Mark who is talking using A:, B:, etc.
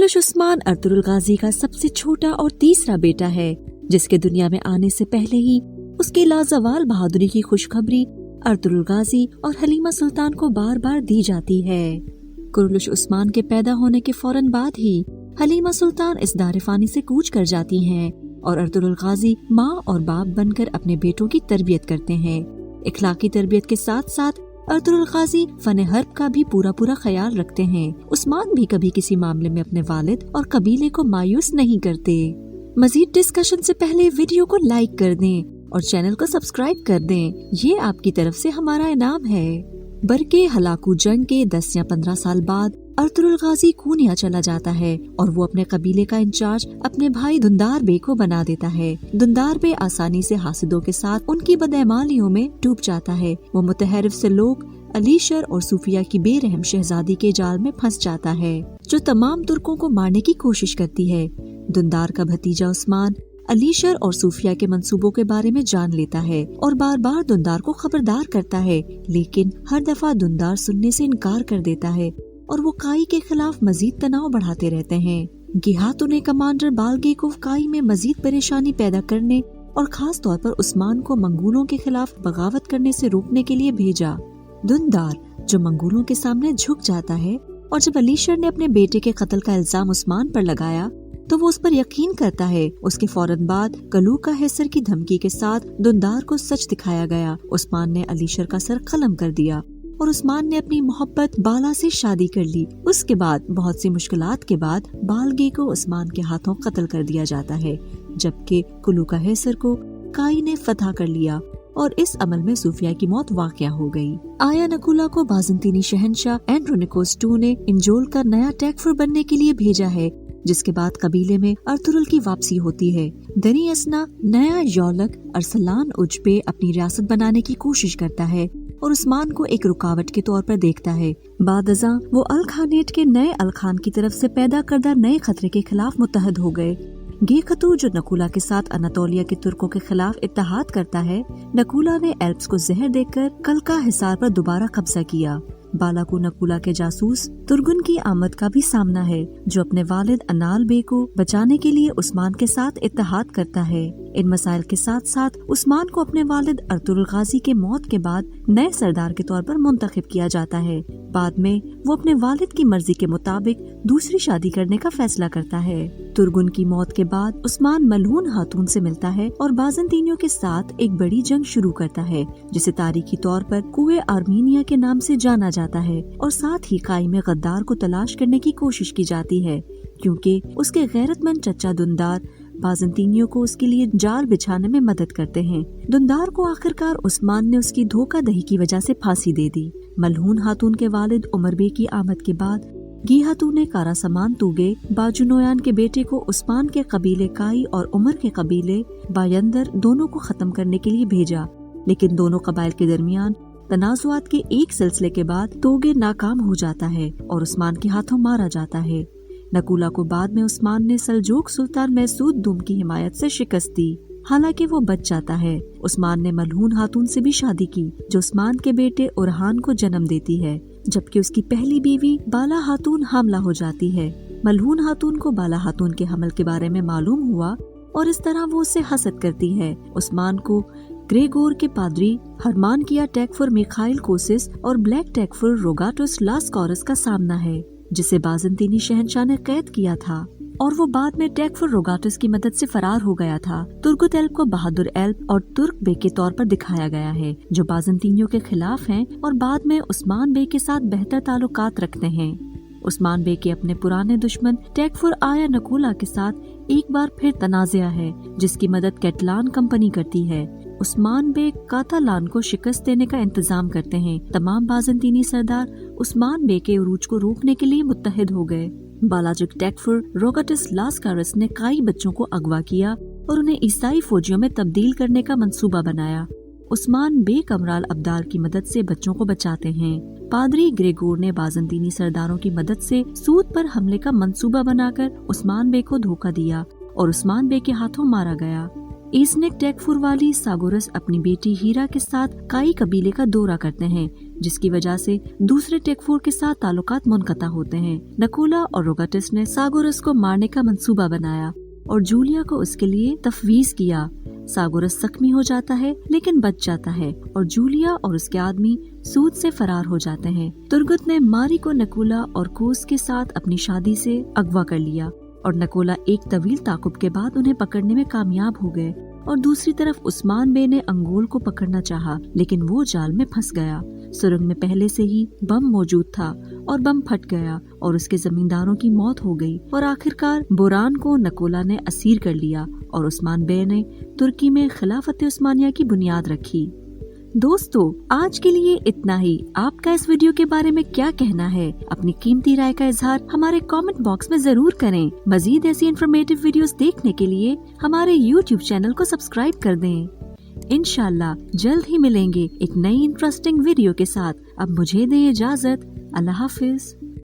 A: Kurulus Usman Ertugrul गाजी का सबसे छोटा और तीसरा बेटा है, जिसके दुनिया में आने से पहले ही उसकी लाजवाल बहादुरी की खुशखबरी अर्तुगरुल गाजी और हलीमा सुल्तान को बार बार दी जाती है। कुरुलुश उस्मान के पैदा होने के फौरन बाद ही हलीमा सुल्तान इस दारिफानी से कूच कर जाती हैं और अर्तुगरुल गाजी माँ और बाप बनकर अपने बेटों की तरबियत करते हैं। इखलाकी तरबियत के साथ साथ अर्तुगरुल गाजी फन हर्ब का भी पूरा ख्याल रखते हैं। उस्मान भी कभी किसी मामले में अपने वालिद और कबीले को मायूस नहीं करते। मजीद डिस्कशन से पहले वीडियो को लाइक कर दें और चैनल को सब्सक्राइब कर दें, ये आपकी तरफ से हमारा इनाम है। बरके हलाकू जंग के 10 या 15 साल बाद अर्तुगरुल गाजी कूनिया चला जाता है और वो अपने कबीले का इंचार्ज अपने भाई दुंदार बे को बना देता है। दुंदार बे आसानी से हासिदों के साथ उनकी बदएमालियों में डूब जाता है। वो मुतहरिफ से लोग अलीशर और सूफिया की बेरहम शहजादी के जाल में फंस जाता है, जो तमाम तुर्कों को मारने की कोशिश करती है। दुंदार का भतीजा उस्मान अलीशर और सूफिया के मंसूबों के बारे में जान लेता है और बार बार दुंदार को खबरदार करता है, लेकिन हर दफा दुंदार सुनने से इनकार कर देता है और वो काई के खिलाफ मजीद तनाव बढ़ाते रहते हैं। गिहातु ने कमांडर बालगे को काई में मजीद परेशानी पैदा करने और खास तौर पर उस्मान को मंगोलों के खिलाफ बगावत करने से रोकने के लिए भेजा। दुंदार, जो मंगोलों के सामने झुक जाता है, और जब अलीशर ने अपने बेटे के कत्ल का इल्जाम उस्मान पर लगाया तो वो उस पर यकीन करता है। उसके फौरन बाद कलूका हैसर की धमकी के साथ दुंदार को सच दिखाया गया। उस्मान ने अलीशर का सर कलम कर दिया और उस्मान ने अपनी मोहब्बत बाला से शादी कर ली। उसके बाद बहुत सी मुश्किलात के बाद बालगे को उस्मान के हाथों कत्ल कर दिया जाता है, जबकि कलूका हैसर को काई ने फतह कर लिया और इस अमल में सूफिया की मौत वाक़या हो गई। आया नकुला को बाज़ंतीनी शहंशाह एंड्रोनिकोस II ने इंजोल का नया टैकफुर बनने के लिए भेजा है, जिसके बाद कबीले में अर्तुगरुल की वापसी होती है। दनी असना नया यौलक अरसलान उजबे अपनी रियासत बनाने की कोशिश करता है और उस्मान को एक रुकावट के तौर पर देखता है। बादज़ा वो अल खानेट के नए अल खान की तरफ से पैदा करदा नए खतरे के खिलाफ मुत्तहद हो गए। गेखतू, जो नकुला के साथ अनातोलिया के तुर्कों के खिलाफ इत्तेहाद करता है, नकुला ने एल्प्स को जहर देकर कलका हिसार पर दोबारा कब्जा किया। बालाकू नकुला के जासूस तुर्गुन की आमद का भी सामना है, जो अपने वालिद अनाल बे को बचाने के लिए उस्मान के साथ इत्तेहाद करता है। इन मसाइल के साथ साथ उस्मान को अपने वालिद अर्तुगरुल गाजी के मौत के बाद नए सरदार के तौर पर मुंतखब किया जाता है। बाद में वो अपने वालिद की मर्जी के मुताबिक दूसरी शादी करने का फैसला करता है। तुर्गुन की मौत के बाद उस्मान मलहून हातून से मिलता है और बाज़ंतीनियों के साथ एक बड़ी जंग शुरू करता है, जिसे तारीखी तौर पर कुए आर्मीनिया के नाम से जाना जाता है, और साथ ही काई में गद्दार को तलाश करने की कोशिश की जाती है, क्योंकि उसके गैरतमंद चचा दुंदार बाज़ंतीनियों को उसके लिए जाल बिछाने में मदद करते हैं। दुंदार को आखिरकार उस्मान ने उसकी धोखादही की वजह से फांसी दे दी। मलहून हातून के वालिद उमर बे की आमद के बाद गीहातू ने कारा समान तूगे बाजुनोयान के बेटे को उस्मान के कबीले काई और उमर के कबीले बायंदर दोनों को खत्म करने के लिए भेजा, लेकिन दोनों कबाइल के दरमियान तनाजुआत के एक सिलसिले के बाद तोगे नाकाम हो जाता है और उस्मान के हाथों मारा जाता है। नकुला को बाद में उस्मान ने सल्जूक सुल्तान मैसूद दुम की हिमायत से शिकस्त दी। हालांकि वो बच जाता है। उस्मान ने मलहून हातून से भी शादी की, जो उस्मान के बेटे उरहान को जन्म देती है, जबकि उसकी पहली बीवी बाला हातून हामला हो जाती है। मलहून हातून को बाला हातून के हमल के बारे में मालूम हुआ और इस तरह वो उससे हसद करती है। उस्मान को ग्रेगोर के पादरी हरमान किया टैकफुर मिखाइल कोसिस और ब्लैक टैकफुर रोगाटुस लास्कॉरस का सामना है, जिसे बाज़ंतीनी शहंशाह ने कैद किया था और वो बाद में टैकफुर रोगाटुस की मदद से फरार हो गया था। तुर्गुत एल्प को बहादुर एल्प और तुर्क बे के तौर पर दिखाया गया है, जो बाज़ंतीनियों के खिलाफ हैं और बाद में उस्मान बे के साथ बेहतर ताल्लुकात रखते हैं। उस्मान बे के अपने पुराने दुश्मन टैकफुर आया नकुला के साथ एक बार फिर तनाज़ा है, जिसकी मदद कैटलान कंपनी करती है। उस्मान बे कातालान को शिकस्त देने का इंतजाम करते हैं। तमाम बाज़ंतीनी सरदार उस्मान बे के उरूज को रोकने के लिए मुत्तहिद हो गए। बालाजुक टैकफुर रोगाटस लास्कारस ने काई बच्चों को अगवा किया और उन्हें ईसाई फौजियों में तब्दील करने का मंसूबा बनाया। उस्मान बे कमराल अब्दाल की मदद से बच्चों को बचाते हैं। पादरी ग्रेगोर ने बाज़ंतीनी सरदारों की मदद से सूद पर हमले का मंसूबा बनाकर उस्मान बे को धोखा दिया और उस्मान बे के हाथों मारा गया। ईसनिक टैकफुर वाली सागोरस अपनी बेटी हीरा के साथ काई कबीले का दौरा करते हैं, जिसकी वजह से दूसरे टेकफोर के साथ ताल्लुकात मुनक़ता होते हैं। नकोला और रोगाटिस ने सागोरस को मारने का मंसूबा बनाया और जूलिया को उसके लिए तफवीज किया। सागोरस जख्मी हो जाता है लेकिन बच जाता है और जूलिया और उसके आदमी सूद से फरार हो जाते हैं। तुर्गुत ने मारी को नकोला और कोस के साथ अपनी शादी से अगवा कर लिया और नकोला एक तवील ताकुब के बाद उन्हें पकड़ने में कामयाब हो गए और दूसरी तरफ उस्मान बे ने अंगोल को पकड़ना चाहा लेकिन वो जाल में फंस गया। सुरंग में पहले से ही बम मौजूद था और बम फट गया और उसके जमींदारों की मौत हो गई और आखिरकार बोरान को नकोला ने असीर कर लिया और उस्मान बे ने तुर्की में खिलाफत उस्मानिया की बुनियाद रखी। दोस्तों, आज के लिए इतना ही। आपका इस वीडियो के बारे में क्या कहना है? अपनी कीमती राय का इजहार हमारे कमेंट बॉक्स में जरूर करें। मजीद ऐसी इन्फॉर्मेटिव वीडियोस देखने के लिए हमारे YouTube चैनल को सब्सक्राइब कर दें। इंशाल्लाह जल्द ही मिलेंगे एक नई इंटरेस्टिंग वीडियो के साथ। अब मुझे दें इजाजत। अल्लाह हाफिज।